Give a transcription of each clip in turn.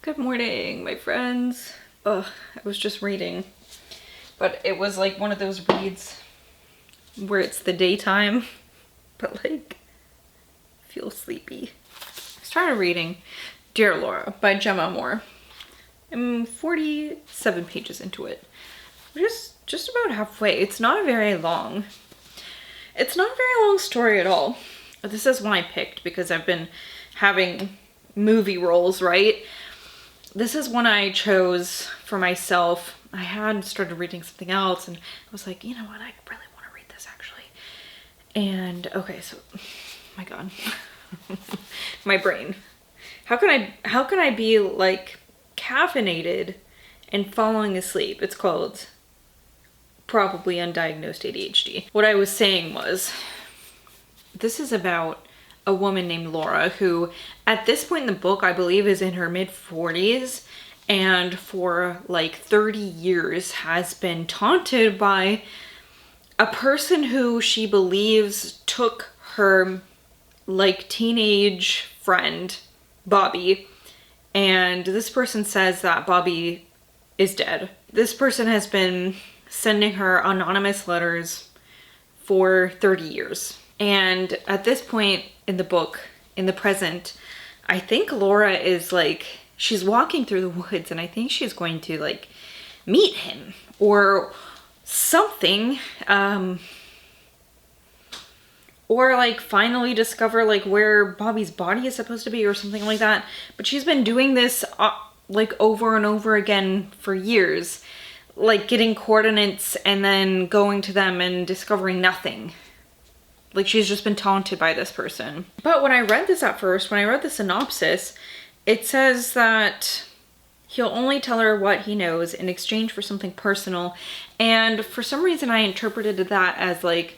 Good morning, my friends. Ugh, I was just reading, but it was like one of those reads where it's the daytime, but like, feel sleepy. I started reading Dear Laura by Gemma Amor. I'm 47 pages into it. Just about halfway. It's not very long. It's not a very long story at all. This is one I picked because I've been having movie roles, right? This is one I chose for myself. I had started reading something else and I was like, you know what, I really want to read this actually. And okay, so, my God, my brain. How can I be like caffeinated and falling asleep? It's called probably undiagnosed ADHD. What I was saying was, this is about a woman named Laura who at this point in the book I believe is in her mid-40s and for like 30 years has been taunted by a person who she believes took her like teenage friend Bobby, and this person says that Bobby is dead. This person has been sending her anonymous letters for 30 years. And at this point in the book, in the present, I think Laura is like, she's walking through the woods and I think she's going to like meet him or something. Or like finally discover like where Bobby's body is supposed to be or something like that. But she's been doing this like over and over again for years. Like getting coordinates and then going to them and discovering nothing. Like she's just been taunted by this person. But when I read this at first, when I read the synopsis, it says that he'll only tell her what he knows in exchange for something personal. And for some reason I interpreted that as like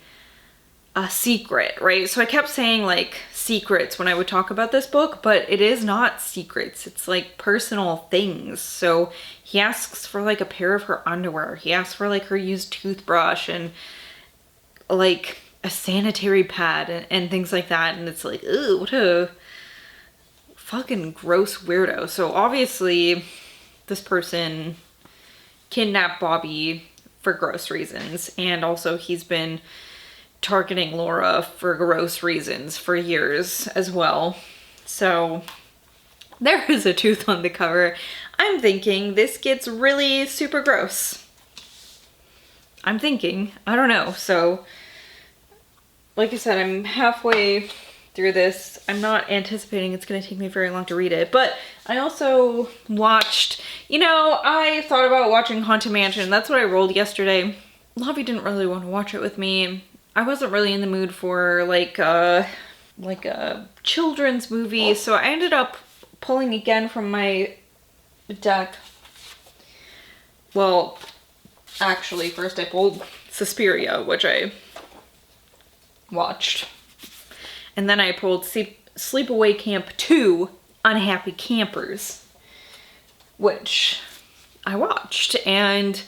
a secret, right? So I kept saying like secrets when I would talk about this book, but it is not secrets. It's like personal things. So he asks for like a pair of her underwear. He asks for like her used toothbrush and like a sanitary pad and things like that. And it's like, ooh, what a fucking gross weirdo. So obviously this person kidnapped Bobby for gross reasons. And also he's been targeting Laura for gross reasons for years as well. So there is a tooth on the cover. I'm thinking this gets really super gross. I'm thinking, I don't know. So like I said, I'm halfway through this. I'm not anticipating it's going to take me very long to read it, but I also watched, you know, I thought about watching Haunted Mansion. That's what I rolled yesterday. Lavi didn't really want to watch it with me. I wasn't really in the mood for like a children's movie, so I ended up pulling again from my deck. Well, actually, first I pulled Suspiria, which I watched. And then I pulled Sleepaway Camp 2, Unhappy Campers, which I watched. And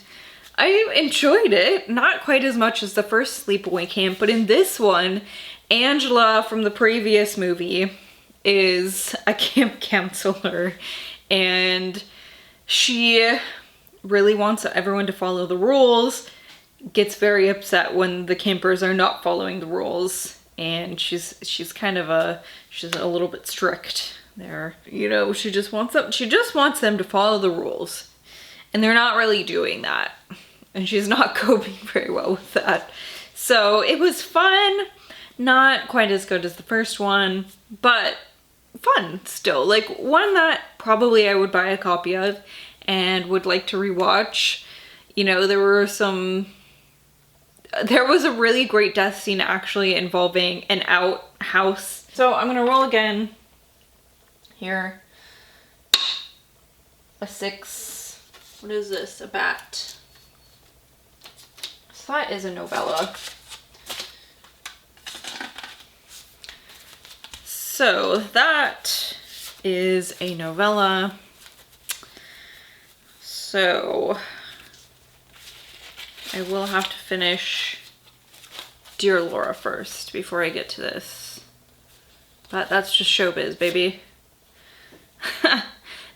I enjoyed it, not quite as much as the first Sleepaway Camp, but in this one, Angela from the previous movie is a camp counselor and she really wants everyone to follow the rules, gets very upset when the campers are not following the rules, and she's a little bit strict there. You know, she just wants them to follow the rules. And they're not really doing that. And she's not coping very well with that. So it was fun. Not quite as good as the first one, but fun still. Like one that probably I would buy a copy of and would like to rewatch. You know, there was a really great death scene actually involving an outhouse. So I'm gonna roll again here. A 6. What is this? A bat. So that is a novella. So that is a novella. So I will have to finish Dear Laura first before I get to this. But that's just showbiz, baby.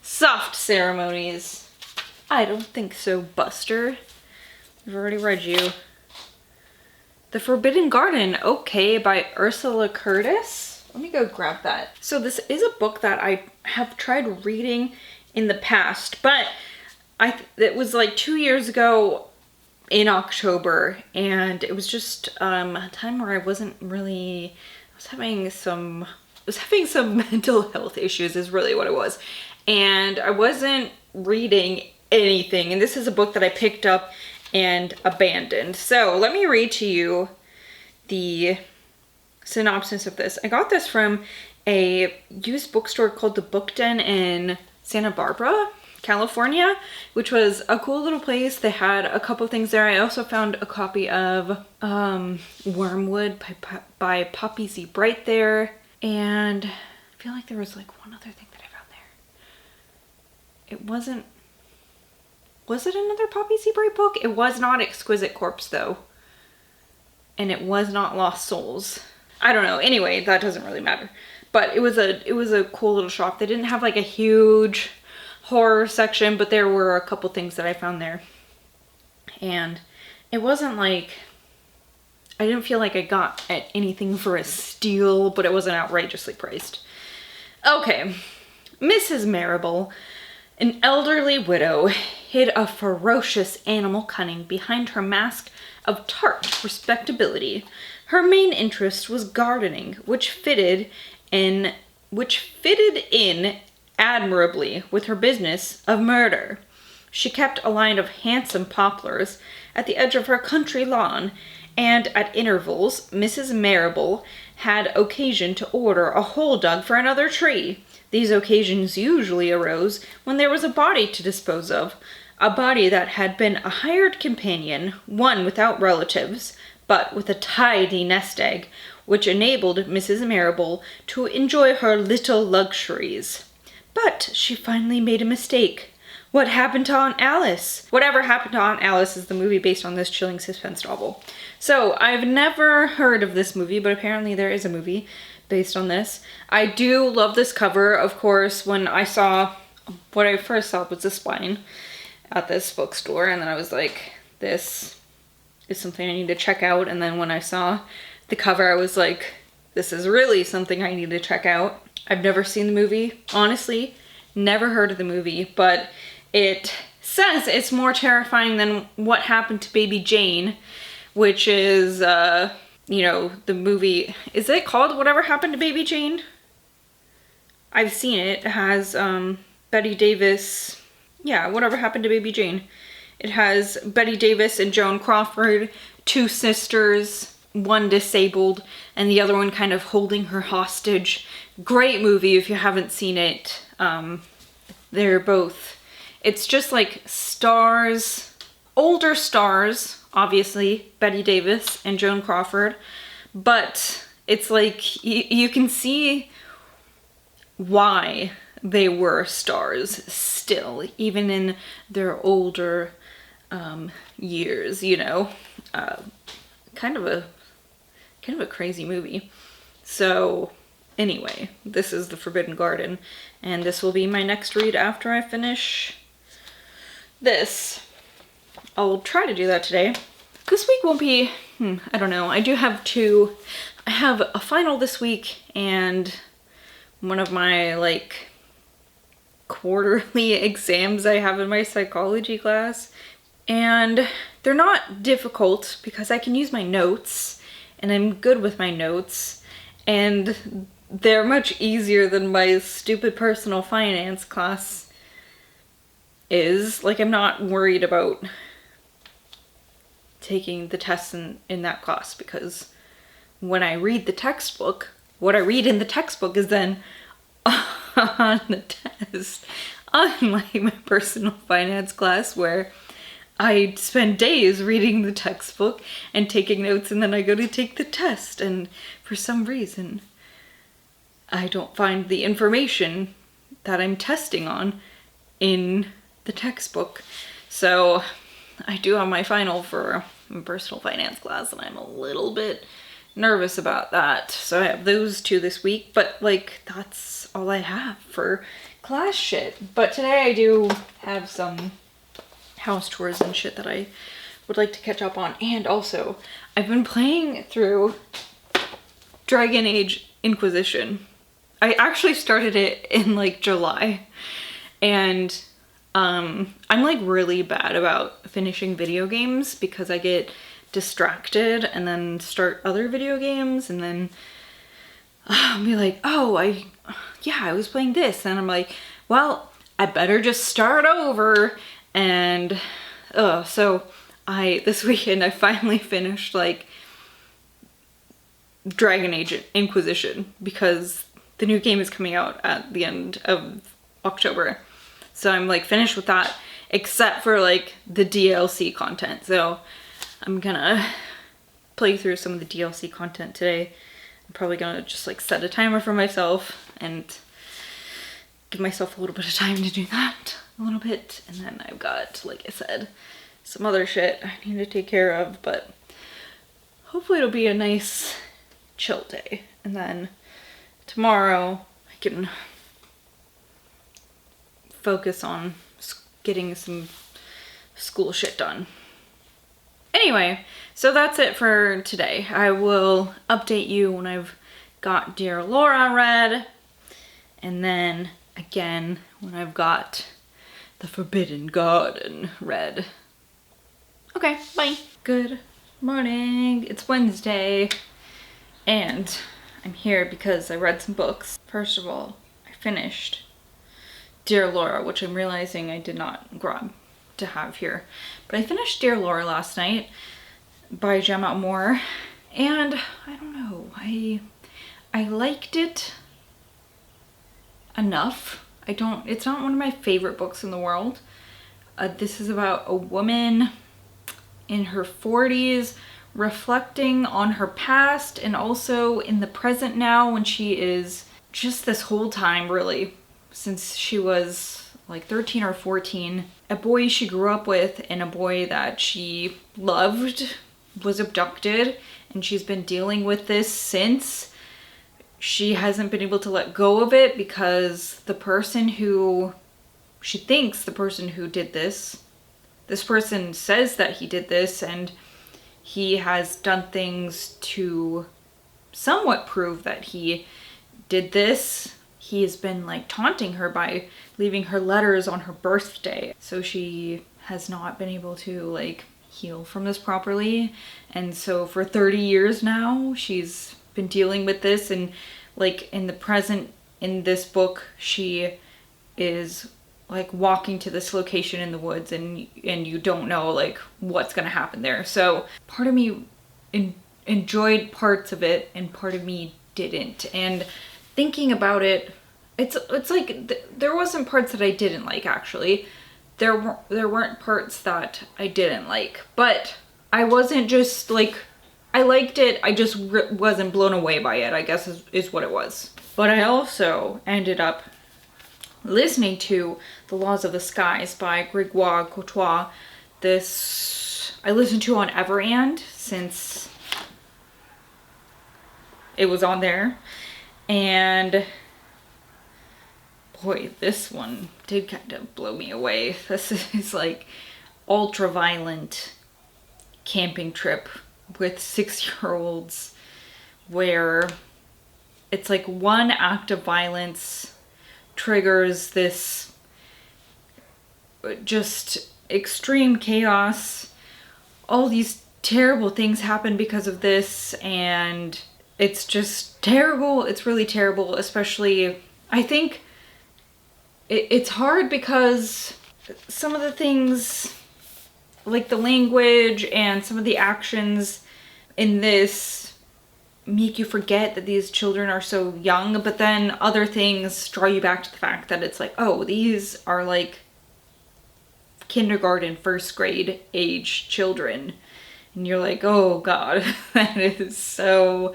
Soft ceremonies. I don't think so, Buster. I've already read you. The Forbidden Garden, okay, by Ursula Curtis. Let me go grab that. So this is a book that I have tried reading in the past, but it was like 2 years ago in October, and it was just a time where I wasn't really, I was having some mental health issues is really what it was. And I wasn't reading anything, and this is a book that I picked up and abandoned. So let me read to you the synopsis of this. I got this from a used bookstore called the Book Den in Santa Barbara, California, which was a cool little place. They had a couple things there. I also found a copy of Wormwood by Poppy Z. Bright there, and I feel like there was like one other thing that I found there. It wasn't, was it another Poppy Z. Bright book? It was not Exquisite Corpse though, and it was not Lost Souls. I don't know. Anyway, that doesn't really matter. But it was a cool little shop. They didn't have like a huge horror section, but there were a couple things that I found there. And it wasn't like, I didn't feel like I got at anything for a steal, but it wasn't outrageously priced. Okay, Mrs. Marable, an elderly widow, hid a ferocious animal cunning behind her mask of tart respectability. Her main interest was gardening, which fitted in admirably with her business of murder. She kept a line of handsome poplars at the edge of her country lawn, and at intervals Mrs. Marable had occasion to order a hole dug for another tree. These occasions usually arose when there was a body to dispose of, a body that had been a hired companion, one without relatives, but with a tidy nest egg, which enabled Mrs. Marable to enjoy her little luxuries. But she finally made a mistake. What happened to Aunt Alice? Whatever Happened to Aunt Alice is the movie based on this chilling suspense novel. So I've never heard of this movie, but apparently there is a movie based on this. I do love this cover. Of course, when I saw, what I first saw was the spine at this bookstore, and then I was like, this is something I need to check out. And then when I saw the cover, I was like, this is really something I need to check out. I've never seen the movie, honestly, never heard of the movie, but it says it's more terrifying than What Happened to Baby Jane, which is, you know, the movie, is it called Whatever Happened to Baby Jane? I've seen it. It has Bette Davis, yeah, Whatever Happened to Baby Jane. It has Bette Davis and Joan Crawford, two sisters, one disabled and the other one kind of holding her hostage. Great movie if you haven't seen it. They're both, it's just like stars, older stars, obviously, Bette Davis and Joan Crawford, but it's like you can see why they were stars still, even in their older years, you know. Kind of a crazy movie. So anyway, this is The Forbidden Garden, and this will be my next read after I finish this. I'll try to do that today. This week won't be, I don't know. I do have I have a final this week and one of my like quarterly exams I have in my psychology class. And they're not difficult because I can use my notes and I'm good with my notes, and they're much easier than my stupid personal finance class is. Like, I'm not worried about taking the tests in that class, because when I read the textbook, what I read in the textbook is then on the test. Unlike my personal finance class where I spend days reading the textbook and taking notes, and then I go to take the test, and for some reason I don't find the information that I'm testing on in the textbook. So I do have my final for my personal finance class, and I'm a little bit nervous about that. So I have those two this week, but like that's all I have for class shit. But today I do have some house tours and shit that I would like to catch up on. And also, I've been playing through Dragon Age Inquisition. I actually started it in like July, and I'm like really bad about finishing video games because I get distracted and then start other video games, and then I'll be like, oh, I was playing this, and I'm like, well, I better just start over. And so this weekend I finally finished like Dragon Age Inquisition because the new game is coming out at the end of October. So I'm like finished with that, except for like the DLC content. So I'm gonna play through some of the DLC content today. I'm probably gonna just like set a timer for myself and give myself a little bit of time to do that a little bit. And then I've got, like I said, some other shit I need to take care of, but hopefully it'll be a nice chill day. And then tomorrow I can focus on getting some school shit done. Anyway, so that's it for today. I will update you when I've got Dear Laura read, and then again when I've got The Forbidden Garden read. Okay, bye. Good morning. It's Wednesday, and I'm here because I read some books. First of all, I finished Dear Laura, which I'm realizing I did not grab to have here. But I finished Dear Laura last night by Gemma Amor, and I don't know, I liked it enough. It's not one of my favorite books in the world. This is about a woman in her 40s reflecting on her past and also in the present now, when she is just this whole time really, since she was like 13 or 14, a boy she grew up with and a boy that she loved was abducted, and she's been dealing with this since. She hasn't been able to let go of it because the person who she thinks the person who did this person says that he did this, and he has done things to somewhat prove that he did this. He has been like taunting her by leaving her letters on her birthday. So she has not been able to like heal from this properly. And so for 30 years now, she's been dealing with this. And like in the present, in this book, she is like walking to this location in the woods, and you don't know like what's gonna happen there. So part of me enjoyed parts of it and part of me didn't. And thinking about it, it's like there wasn't parts that I didn't like, actually. There weren't parts that I didn't like, but I wasn't just like, I liked it, I just wasn't blown away by it, I guess is what it was. But I also ended up listening to The Laws of the Skies by Gregoire Courtois. This I listened to on Everand since it was on there, and boy, this one did kind of blow me away. This is like ultra violent camping trip with 6-year-olds where it's like one act of violence triggers this just extreme chaos. All these terrible things happen because of this, and it's just terrible. It's really terrible, especially I think it's hard because some of the things, like the language and some of the actions in this, make you forget that these children are so young, but then other things draw you back to the fact that it's like, oh, these are like kindergarten, first grade age children. And you're like, oh God, that is so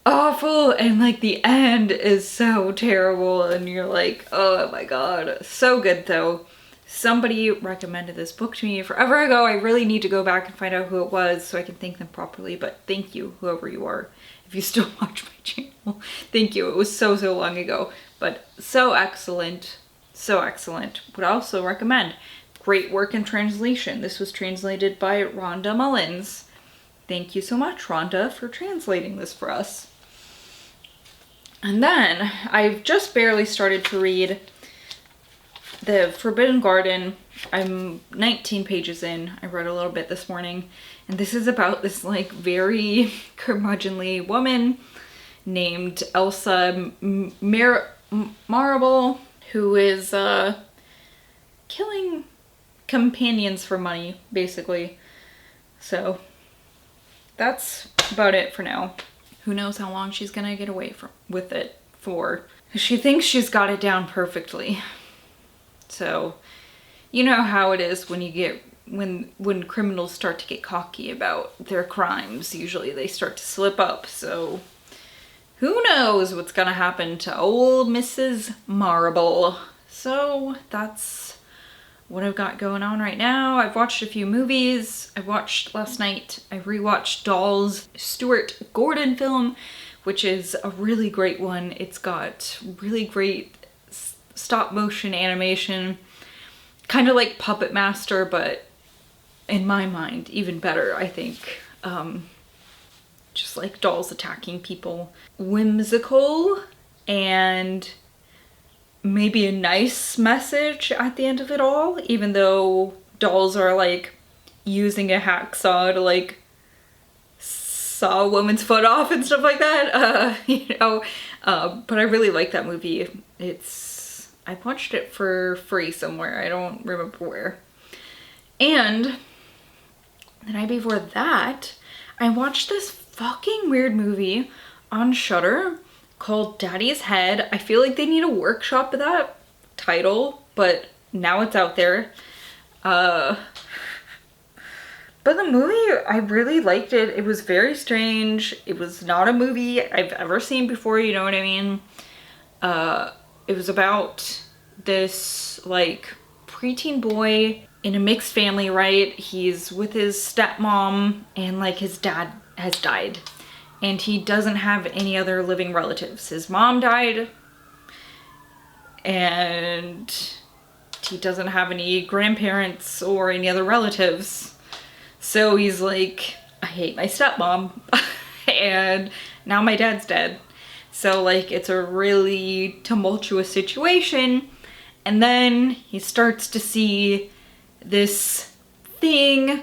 awful, and like the end is so terrible, and you're like, oh my God. So good though. Somebody recommended this book to me forever ago. I really need to go back and find out who it was so I can thank them properly, but thank you, whoever you are. If you still watch my channel, thank you. It was so long ago, but so excellent. So excellent. Would also recommend. Great work in translation. This was translated by Rhonda Mullins. Thank you so much, Rhonda, for translating this for us. And then I've just barely started to read The Forbidden Garden. I'm 19 pages in. I read a little bit this morning. And this is about this like very curmudgeonly woman named Elsa Marable, who is killing companions for money, basically. So that's about it for now. Who knows how long she's gonna get away with it for. She thinks she's got it down perfectly. So you know how it is when you get when criminals start to get cocky about their crimes. Usually they start to slip up. So who knows what's gonna happen to old Mrs. Marble. So that's what I've got going on right now. I've watched a few movies. I watched last night, I rewatched Dolls, Stuart Gordon film, which is a really great one. It's got really great stop motion animation, kind of like Puppet Master, but in my mind, even better, I think. Just like dolls attacking people. Whimsical and maybe a nice message at the end of it all, even though dolls are like using a hacksaw to like saw a woman's foot off and stuff like that. You know, but I really like that movie. I watched it for free somewhere. I don't remember where. And the night before that, I watched this fucking weird movie on Shudder called Daddy's Head. I feel like they need a workshop of that title, but now it's out there. But the movie, I really liked it. It was very strange. It was not a movie I've ever seen before, you know what I mean? It was about this like preteen boy in a mixed family, right? He's with his stepmom and like his dad has died. And he doesn't have any other living relatives. His mom died, and he doesn't have any grandparents or any other relatives. So he's like, I hate my stepmom, and now my dad's dead. So like, it's a really tumultuous situation. And then he starts to see this thing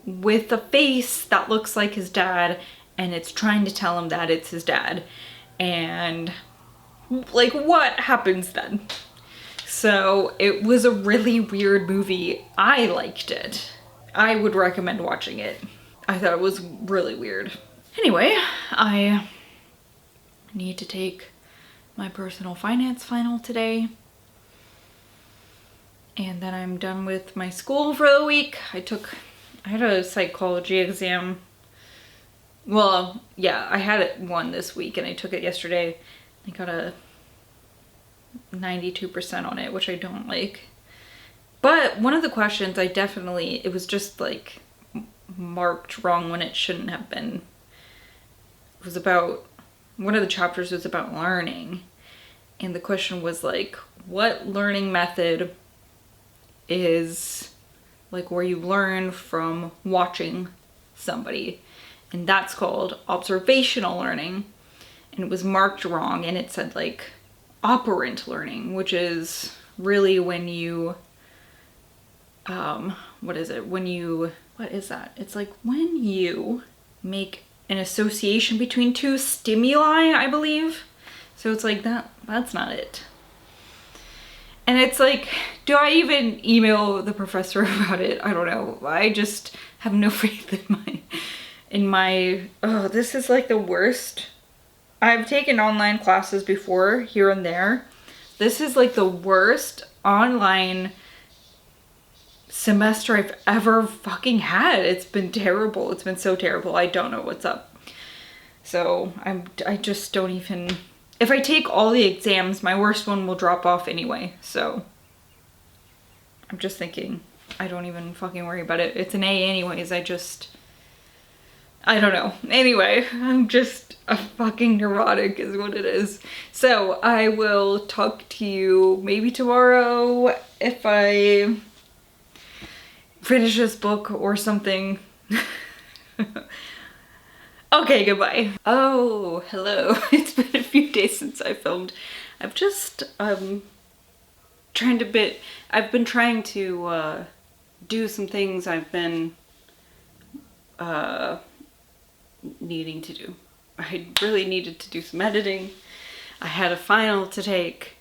with a face that looks like his dad, and it's trying to tell him that it's his dad. And like, what happens then? So it was a really weird movie. I liked it. I would recommend watching it. I thought it was really weird. Anyway, I need to take my personal finance final today. And then I'm done with my school for the week. I had a psychology exam. Well, yeah, I had one this week and I took it yesterday. I got a 92% on it, which I don't like. But one of the questions it was just like marked wrong when it shouldn't have been. It was about, one of the chapters was about learning. And the question was like, what learning method is like where you learn from watching somebody? And that's called observational learning. And it was marked wrong, and it said like operant learning, which is really when you, what is that? It's like when you make an association between two stimuli, I believe. So it's like that's not it. And it's like, do I even email the professor about it? I don't know. I just have no faith in my, oh, this is like the worst. I've taken online classes before, here and there. This is like the worst online semester I've ever fucking had. It's been terrible. It's been so terrible. I don't know what's up. So I just don't even, if I take all the exams, my worst one will drop off anyway. So I'm just thinking, I don't even fucking worry about it. It's an A anyways. I don't know. Anyway, I'm just a fucking neurotic is what it is. So I will talk to you maybe tomorrow if I finish this book or something. Okay, goodbye. Oh, hello. It's been a few days since I filmed. I've just I've been trying to do some things I've been needing to do. I really needed to do some editing. I had a final to take,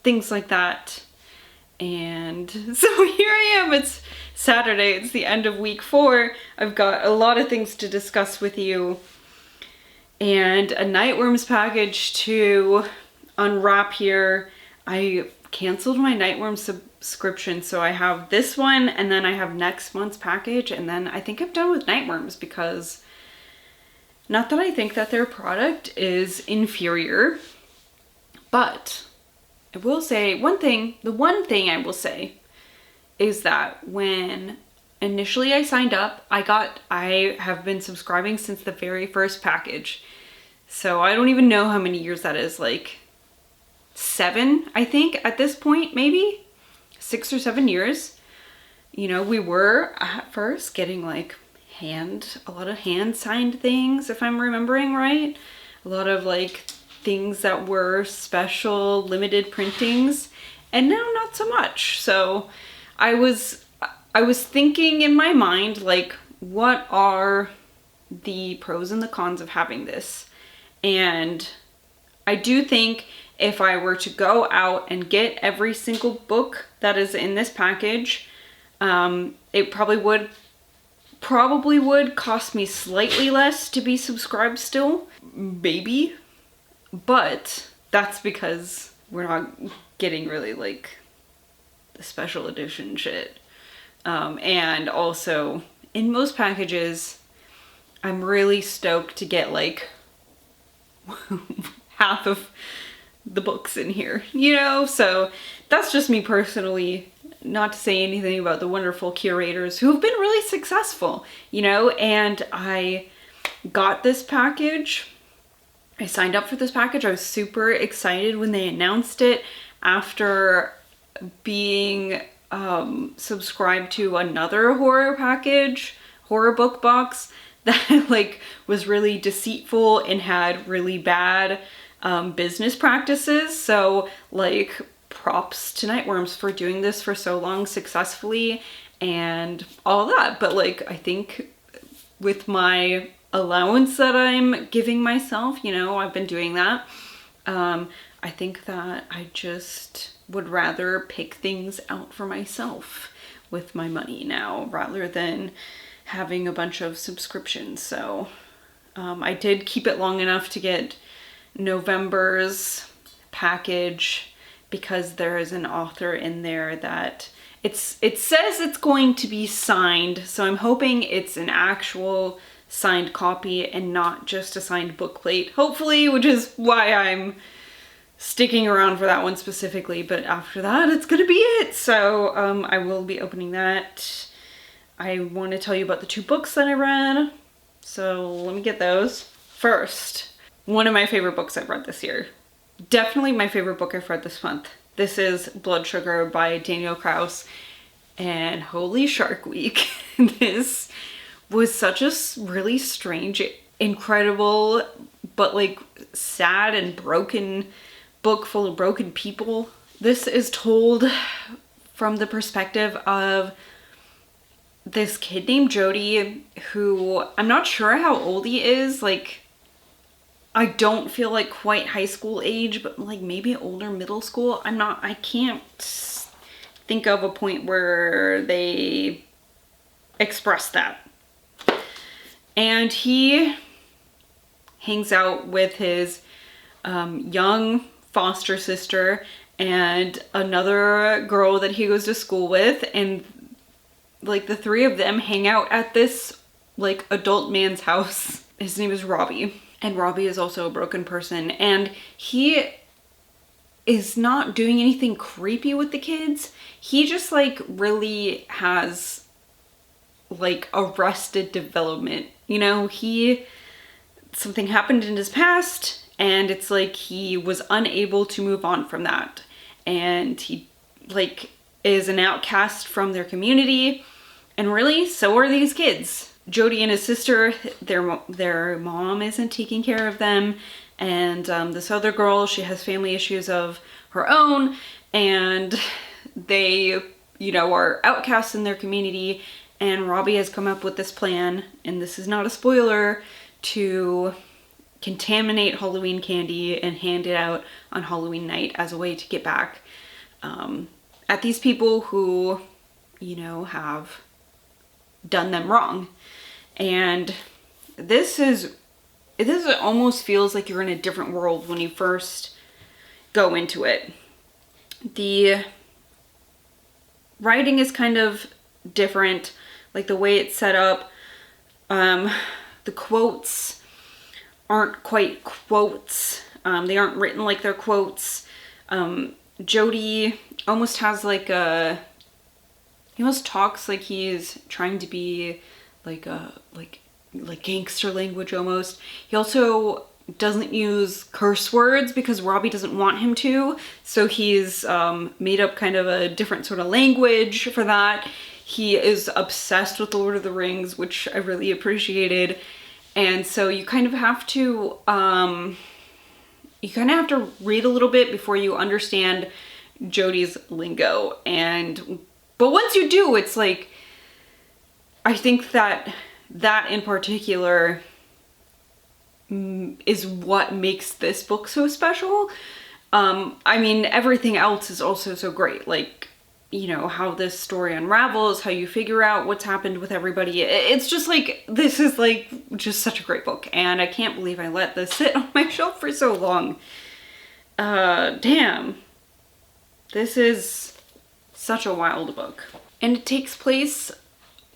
things like that. And so here I am, it's Saturday, it's the end of week 4. I've got a lot of things to discuss with you and a Nightworms package to unwrap here. I canceled my Nightworms subscription, so I have this one and then I have next month's package, and then I think I'm done with Nightworms because, not that I think that their product is inferior, but I will say one thing, the one thing I will say is that when initially I signed up, I have been subscribing since the very first package. So I don't even know how many years that is, like 7, I think at this point, maybe 6 or 7 years. You know, we were at first getting like a lot of hand signed things, if I'm remembering right. A lot of like things that were special limited printings, and now not so much. So I was thinking in my mind, like, what are the pros and the cons of having this? And I do think if I were to go out and get every single book that is in this package, it probably would cost me slightly less to be subscribed still, maybe. But that's because we're not getting really like the special edition shit. And also in most packages, I'm really stoked to get like half of the books in here, you know? So that's just me personally, not to say anything about the wonderful curators who have been really successful, you know? And I got this package. I signed up for this package. I was super excited when they announced it after being subscribed to another horror book box that like was really deceitful and had really bad business practices. So like, props to Nightworms for doing this for so long successfully and all that. But like, I think with my allowance that I'm giving myself, you know, I've been doing that. I think that I just would rather pick things out for myself with my money now rather than having a bunch of subscriptions. So I did keep it long enough to get November's package because there is an author in there that it says it's going to be signed. So I'm hoping it's an actual signed copy and not just a signed book plate, hopefully, which is why I'm sticking around for that one specifically. But after that, it's gonna be it. So I will be opening that. I want to tell you about the 2 books that I read, so let me get those. First, one of my favorite books I've read this year. Definitely my favorite book I've read this month. This is Blood Sugar by Diane Kraus, and holy Shark Week. This was such a really strange, incredible, but like sad and broken book full of broken people. This is told from the perspective of this kid named Jody, who I'm not sure how old he is. Like, I don't feel like quite high school age, but like maybe older middle school. I can't think of a point where they express that. And he hangs out with his young foster sister and another girl that he goes to school with, and like the 3 of them hang out at this like adult man's house. His name is Robbie, and Robbie is also a broken person, and he is not doing anything creepy with the kids. He just like really has like arrested development, you know? something happened in his past, and it's like he was unable to move on from that. And he like is an outcast from their community, and really, so are these kids. Jody and his sister, their mom isn't taking care of them, and this other girl, she has family issues of her own, and they, you know, are outcasts in their community. And Robbie has come up with this plan, and this is not a spoiler, to contaminate Halloween candy and hand it out on Halloween night as a way to get back at these people who, you know, have done them wrong. And this almost feels like you're in a different world when you first go into it. The writing is kind of different, like the way it's set up. The quotes aren't quite quotes. They aren't written like they're quotes. Jody almost has like he almost talks like he's trying to be like gangster language almost. He also doesn't use curse words because Robbie doesn't want him to, so he's made up kind of a different sort of language for that. He is obsessed with the Lord of the Rings, which I really appreciated. And so you kind of have to read a little bit before you understand Jody's lingo. But once you do, it's like, I think that in particular is what makes this book so special. I mean, everything else is also so great. Like, you know, how this story unravels, how you figure out what's happened with everybody. It's just like, this is like just such a great book. And I can't believe I let this sit on my shelf for so long. Damn. This is such a wild book. And it takes place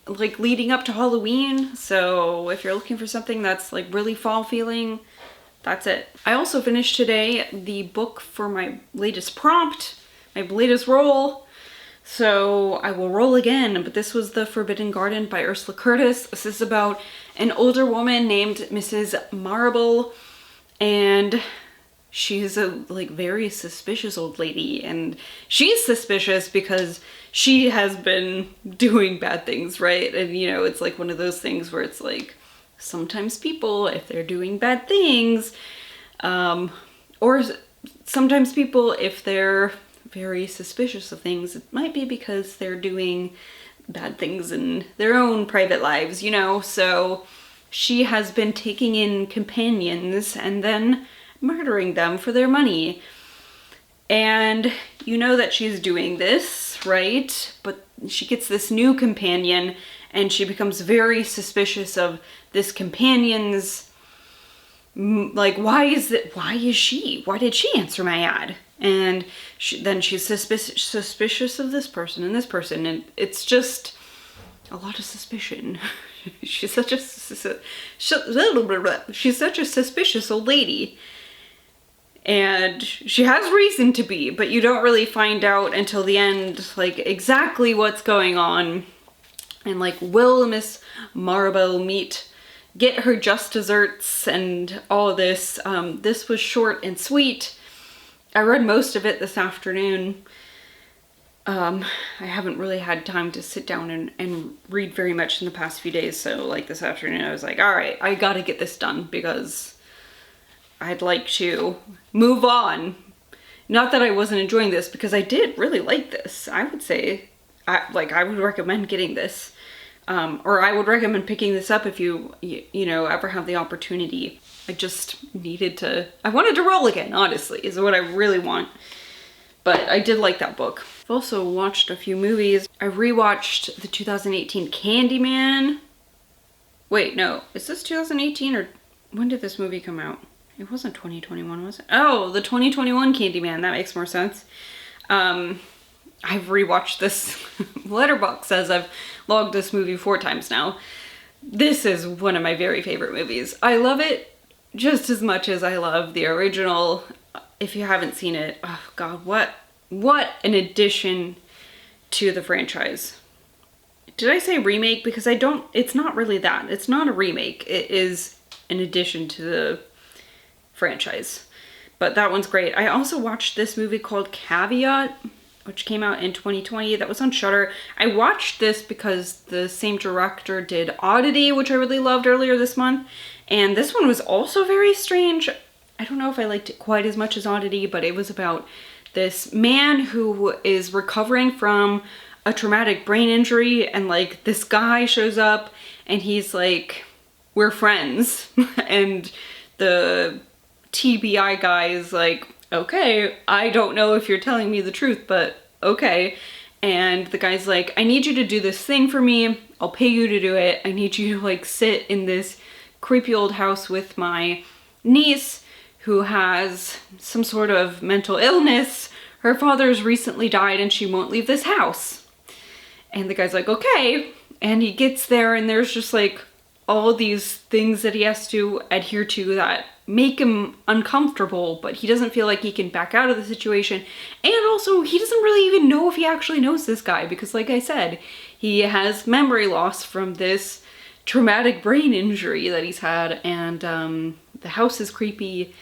like leading up to Halloween. So if you're looking for something that's like really fall feeling, that's it. I also finished today the book for my latest prompt, my latest roll. So I will roll again, but this was The Forbidden Garden by Ursula Curtis. This is about an older woman named Mrs. Marable, and she's a like very suspicious old lady, and she's suspicious because she has been doing bad things, right? And you know, it's like one of those things where it's like, sometimes people, if they're doing bad things, or sometimes people, if they're very suspicious of things, it might be because they're doing bad things in their own private lives, you know? So she has been taking in companions and then murdering them for their money. And you know that she's doing this, right? But she gets this new companion and she becomes very suspicious of this companion's, like, why did she answer my ad? And then she's suspicious of this person and this person, and it's just a lot of suspicion. She's such a suspicious old lady. And she has reason to be, but you don't really find out until the end, like, exactly what's going on. And, like, will Miss Marable get her just desserts and all of this. This was short and sweet. I read most of it this afternoon. I haven't really had time to sit down and read very much in the past few days, so like this afternoon I was like, alright, I gotta get this done because I'd like to move on. Not that I wasn't enjoying this, because I did really like this. I would say, I would recommend getting this. Or I would recommend picking this up if you know, ever have the opportunity. I just I wanted to roll again, honestly, is what I really want. But I did like that book. I've also watched a few movies. I rewatched the 2018 Candyman. Wait, no, is this 2018 or when did this movie come out? It wasn't 2021, was it? Oh, the 2021 Candyman, that makes more sense. I've rewatched this. Letterboxd says I've logged this movie 4 times now. This is one of my very favorite movies. I love it just as much as I love the original. If you haven't seen it, oh god, what an addition to the franchise. Did I say remake? Because it's not really that. It's not a remake. It is in addition to the franchise. But that one's great. I also watched this movie called Caveat, which came out in 2020. That was on Shudder. I watched this because the same director did Oddity, which I really loved earlier this month. And this one was also very strange. I don't know if I liked it quite as much as Oddity, but it was about this man who is recovering from a traumatic brain injury, and like this guy shows up and he's like, we're friends. And the TBI guy is like, okay, I don't know if you're telling me the truth, but okay. And the guy's like, I need you to do this thing for me. I'll pay you to do it. I need you to like sit in this creepy old house with my niece who has some sort of mental illness. Her father's recently died and she won't leave this house. And the guy's like, okay. And he gets there and there's just like all these things that he has to adhere to that make him uncomfortable, but he doesn't feel like he can back out of the situation. And also, he doesn't really even know if he actually knows this guy because, like I said, he has memory loss from this traumatic brain injury that he's had, and the house is creepy.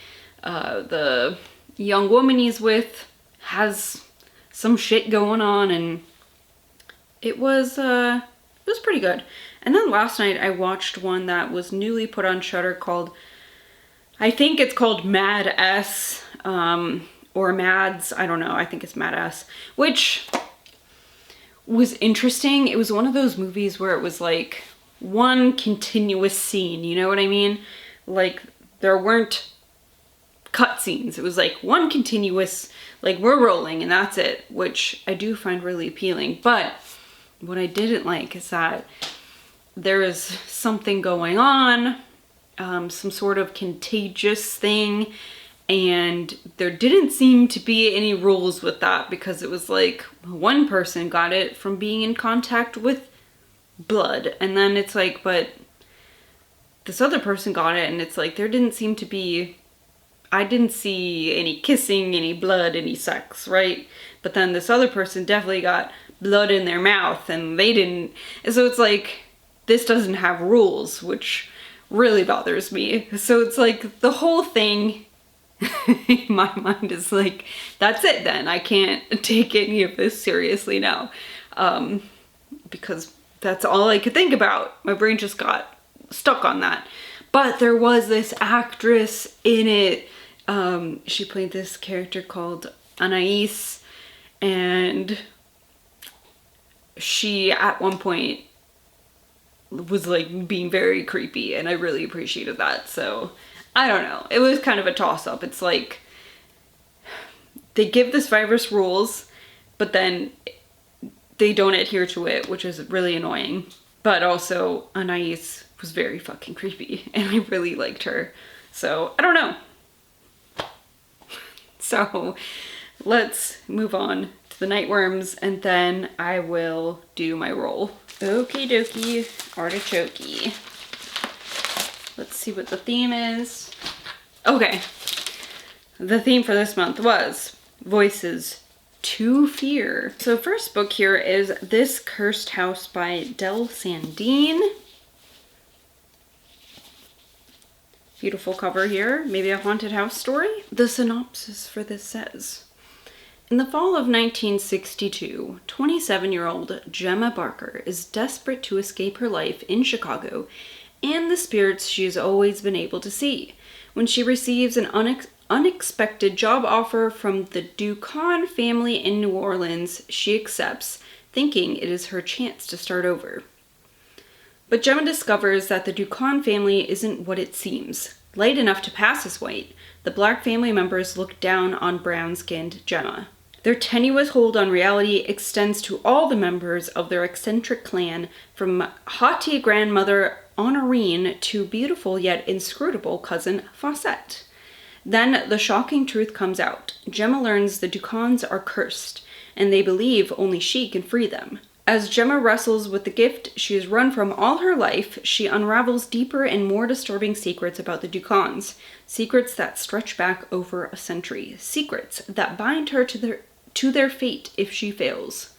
The young woman he's with has some shit going on, and it was pretty good. And then last night I watched one that was newly put on Shudder called, I think it's called Mad S, or Mads, I don't know, I think it's Mad S, which was interesting. It was one of those movies where it was like one continuous scene, you know what I mean? Like, there weren't cutscenes. It was like one continuous, like, we're rolling and that's it, which I do find really appealing. But what I didn't like is that there is something going on, some sort of contagious thing, and there didn't seem to be any rules with that, because it was like one person got it from being in contact with blood, and then it's like, but this other person got it, and it's like there didn't seem to be, I didn't see any kissing, any blood, any sex, right? But then this other person definitely got blood in their mouth and they didn't. And so it's like, this doesn't have rules, which really bothers me. So it's like the whole thing in my mind is like, that's it then. I can't take any of this seriously now. Because that's all I could think about. My brain just got stuck on that. But there was this actress in it. She played this character called Anais, and she at one point was like being very creepy, and I really appreciated that. So I don't know, it was kind of a toss-up. It's like they give this virus rules, but then they don't adhere to it, which is really annoying. But also Anais was very fucking creepy and I really liked her. So I don't know. So let's move on to the Nightworms, and then I will do my roll. Okie dokie, artichoke. Let's see what the theme is. Okay, the theme for this month was Voices to Fear. So first book here is This Cursed House by Del Sandine. Beautiful cover here, maybe a haunted house story. The synopsis for this says, in the fall of 1962, 27-year-old Gemma Barker is desperate to escape her life in Chicago and the spirits she has always been able to see, when she receives an unexpected job offer from the Ducon family in New Orleans. She accepts, thinking it is her chance to start over. But Gemma discovers that the Ducon family isn't what it seems. Light enough to pass as white, the black family members look down on brown-skinned Gemma. Their tenuous hold on reality extends to all the members of their eccentric clan, from haughty grandmother Honorine to beautiful yet inscrutable cousin Fawcett. Then the shocking truth comes out. Gemma learns the Ducons are cursed, and they believe only she can free them. As Gemma wrestles with the gift she has run from all her life, she unravels deeper and more disturbing secrets about the Ducons. Secrets that stretch back over a century. Secrets that bind her to their fate if she fails.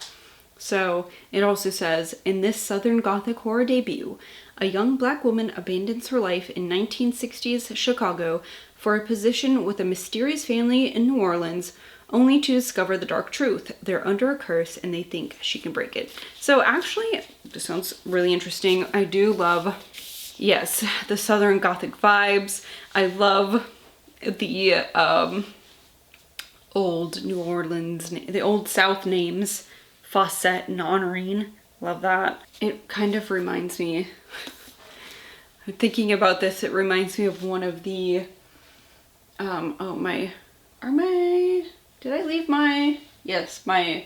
So it also says, in this Southern Gothic horror debut, a young black woman abandons her life in 1960s Chicago for a position with a mysterious family in New Orleans, only to discover the dark truth. They're under a curse and they think she can break it. So actually, this sounds really interesting. I do love, yes, the Southern Gothic vibes. I love the old New Orleans, the old South names, Fawcett and Honorine. Love that. It kind of reminds me, thinking about this, it reminds me of one of the, did I leave my, yes, my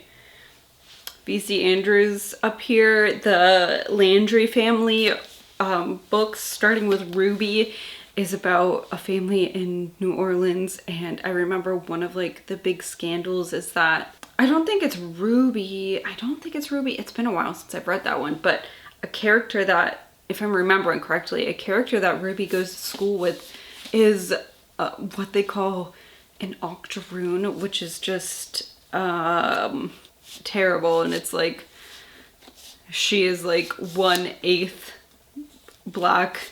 B.C. Andrews up here, the Landry family books, starting with Ruby, is about a family in New Orleans, and I remember one of like the big scandals is that, I don't think it's Ruby, it's been a while since I've read that one, but a character that, if I'm remembering correctly, a character that Ruby goes to school with is what they call an octoroon, which is just terrible, and it's like, she is like 1/8 black,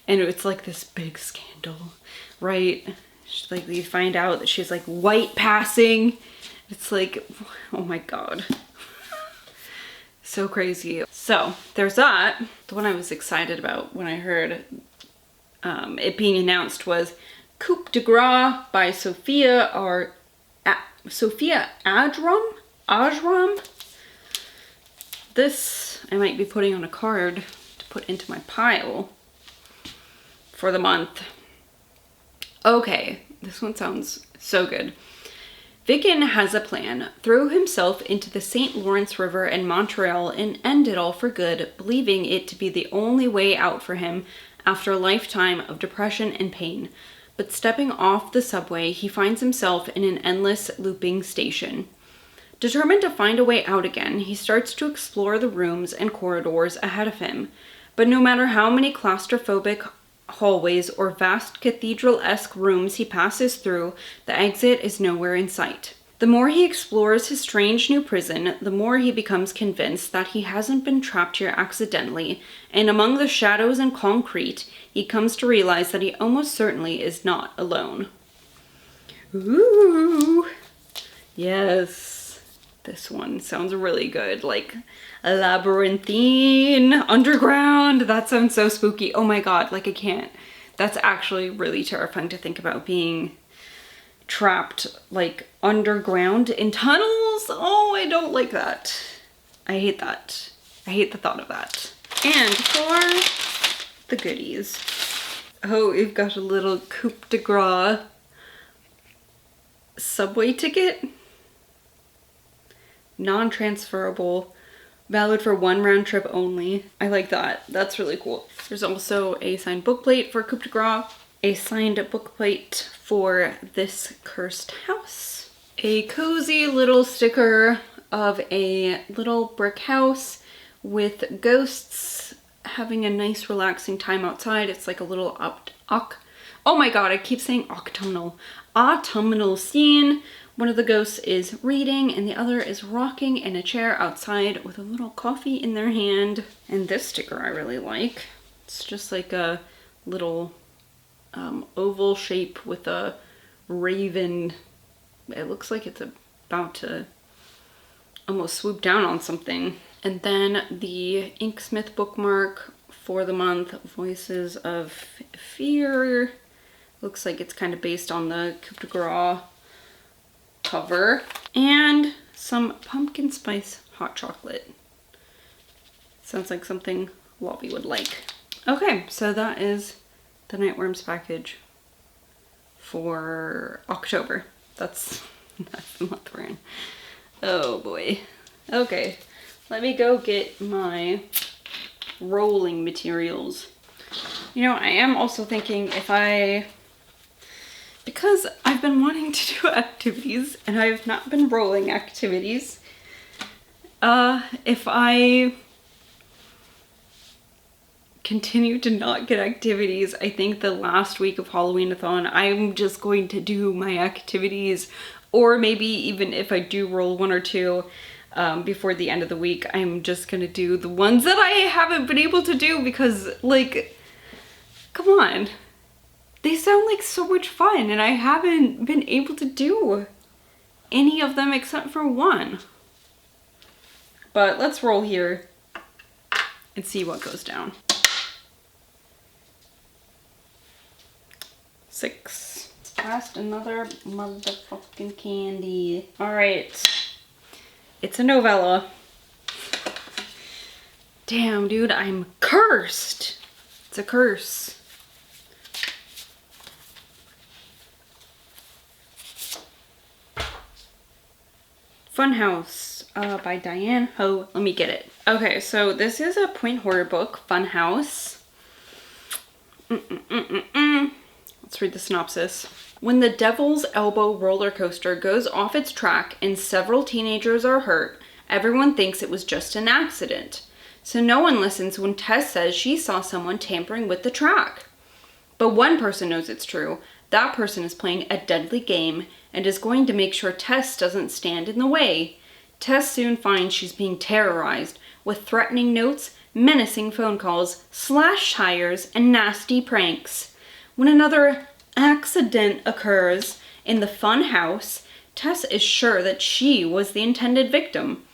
and it's like this big scandal, right? She's like, you find out that she's like white passing. It's like, oh my god. So crazy. So there's that. The one I was excited about when I heard it being announced was Coup de Grace by Sophia Ajram. This I might be putting on a card to put into my pile for the month. Okay, this one sounds so good. Vickin has a plan. Throw himself into the St. Lawrence River in Montreal and end it all for good, believing it to be the only way out for him after a lifetime of depression and pain. But stepping off the subway, he finds himself in an endless looping station. Determined to find a way out again, he starts to explore the rooms and corridors ahead of him. But no matter how many claustrophobic hallways or vast cathedral-esque rooms he passes through, the exit is nowhere in sight. The more he explores his strange new prison, the more he becomes convinced that he hasn't been trapped here accidentally, and among the shadows and concrete, he comes to realize that he almost certainly is not alone. Ooh, yes. This one sounds really good, like a labyrinthine, underground. That sounds so spooky. Oh my god, like I can't. That's actually really terrifying to think about, being trapped like underground in tunnels. Oh, I don't like that. I hate that. I hate the thought of that. And for the goodies. Oh, we've got a little Coup de Grace subway ticket. Non-transferable, valid for one round trip only. I like that. That's really cool. There's also a signed bookplate for Coup de Grace, a signed bookplate for This Cursed House, a cozy little sticker of a little brick house with ghosts having a nice relaxing time outside. It's like a little oh my god, I keep saying autumnal scene. One of the ghosts is reading and the other is rocking in a chair outside with a little coffee in their hand. And this sticker I really like. It's just like a little oval shape with a raven. It looks like it's about to almost swoop down on something. And then the Inksmith bookmark for the month, Voices of Fear. Looks like it's kind of based on the Coup de Grace cover, and some pumpkin spice hot chocolate. Sounds like something Lobby would like. Okay, so that is the Nightworms package for October. That's the month we're in. Oh boy. Okay, let me go get my rolling materials. You know, I am also thinking because I've been wanting to do activities and I have not been rolling activities, if I continue to not get activities, I think the last week of Halloween-a-thon, I'm just going to do my activities, or maybe even if I do roll one or two, before the end of the week. I'm just gonna do the ones that I haven't been able to do because, like, come on. They sound like so much fun and I haven't been able to do any of them except for one. But let's roll here and see what goes down. 6. Last another motherfucking candy. All right. It's a novella. Damn, dude, I'm cursed. It's a curse. Funhouse by Diane Hoh. Let me get it. Okay, so this is a point horror book, Funhouse. Let's read the synopsis. When the Devil's Elbow roller coaster goes off its track and several teenagers are hurt, everyone thinks it was just an accident. So no one listens when Tess says she saw someone tampering with the track. But one person knows it's true. That person is playing a deadly game and is going to make sure Tess doesn't stand in the way. Tess soon finds she's being terrorized with threatening notes, menacing phone calls, slashed tires, and nasty pranks. When another accident occurs in the fun house, Tess is sure that she was the intended victim.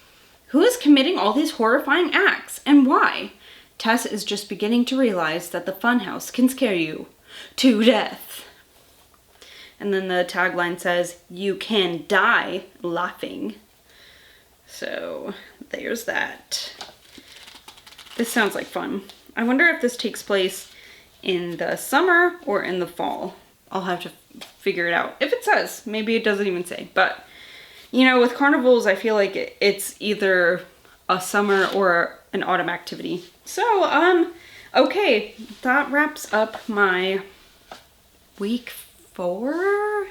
Who is committing all these horrifying acts and why? Tess is just beginning to realize that the fun house can scare you to death. And then the tagline says, "You can die laughing." So there's that. This sounds like fun. I wonder if this takes place in the summer or in the fall. I'll have to figure it out. If it says, maybe it doesn't even say. But, you know, with carnivals, I feel like it's either a summer or an autumn activity. So, okay, that wraps up my week 4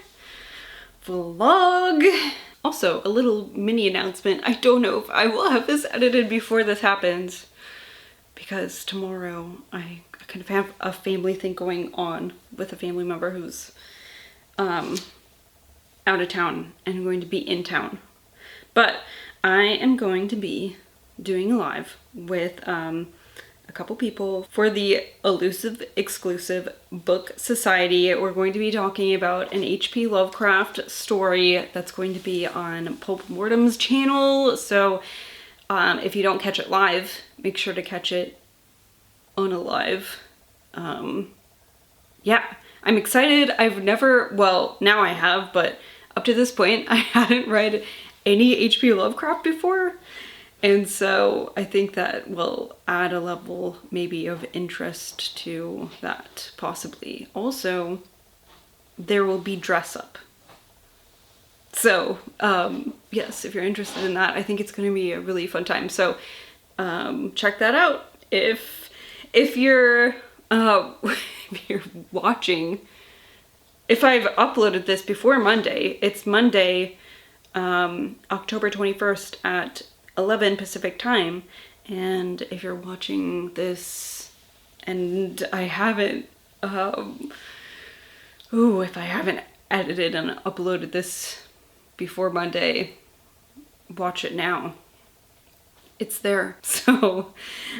vlog. Also, a little mini announcement. I don't know if I will have this edited before this happens, because tomorrow I kind of have a family thing going on with a family member who's out of town and going to be in town. But I am going to be doing a live with a couple people for the Elusive Exclusive Book Society. We're going to be talking about an H.P. Lovecraft story that's going to be on Pulp Mortem's channel. So if you don't catch it live, make sure to catch it on a live. Yeah, I'm excited. I've never, well, now I have, but up to this point I hadn't read any H.P. Lovecraft before. And so I think that will add a level maybe of interest to that, possibly. Also, there will be dress up. So, yes, if you're interested in that, I think it's going to be a really fun time. So, check that out. If you're, if you're watching, if I've uploaded this before Monday, it's Monday, October 21st at 11 Pacific time. And if you're watching this and I haven't, if I haven't edited and uploaded this before Monday, watch it now. It's there. So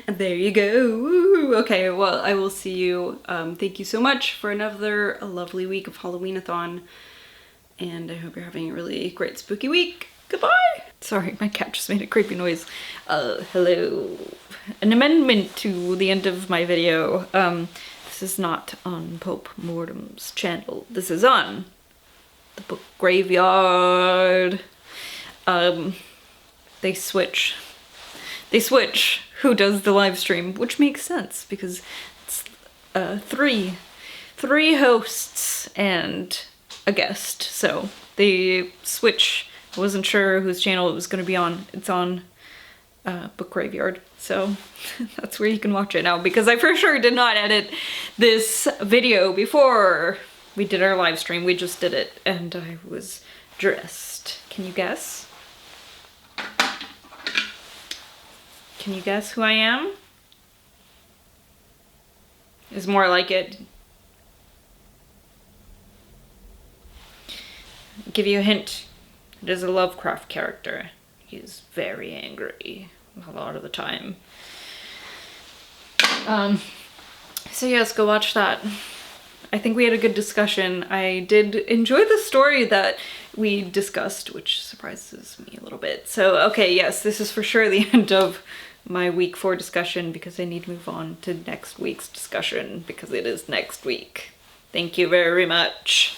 there you go. Woo. Okay, well, I will see you. Thank you so much for another lovely week of Halloween-a-thon. And I hope you're having a really great spooky week. Goodbye. Sorry, my cat just made a creepy noise. Hello. An amendment to the end of my video. This is not on Pope Mortem's channel. This is on the Book Graveyard. They switch who does the live stream, which makes sense because it's three hosts and a guest, so they switch. I wasn't sure whose channel it was going to be on. It's on Book Graveyard, so that's where you can watch it now, because I for sure did not edit this video before we did our live stream. We just did it and I was dressed. Can you guess? Can you guess who I am? Is more like it. I'll give you a hint. It is a Lovecraft character. He's very angry a lot of the time. So yes, go watch that. I think we had a good discussion. I did enjoy the story that we discussed, which surprises me a little bit. So, okay, yes, this is for sure the end of my week 4 discussion because I need to move on to next week's discussion because it is next week. Thank you very much.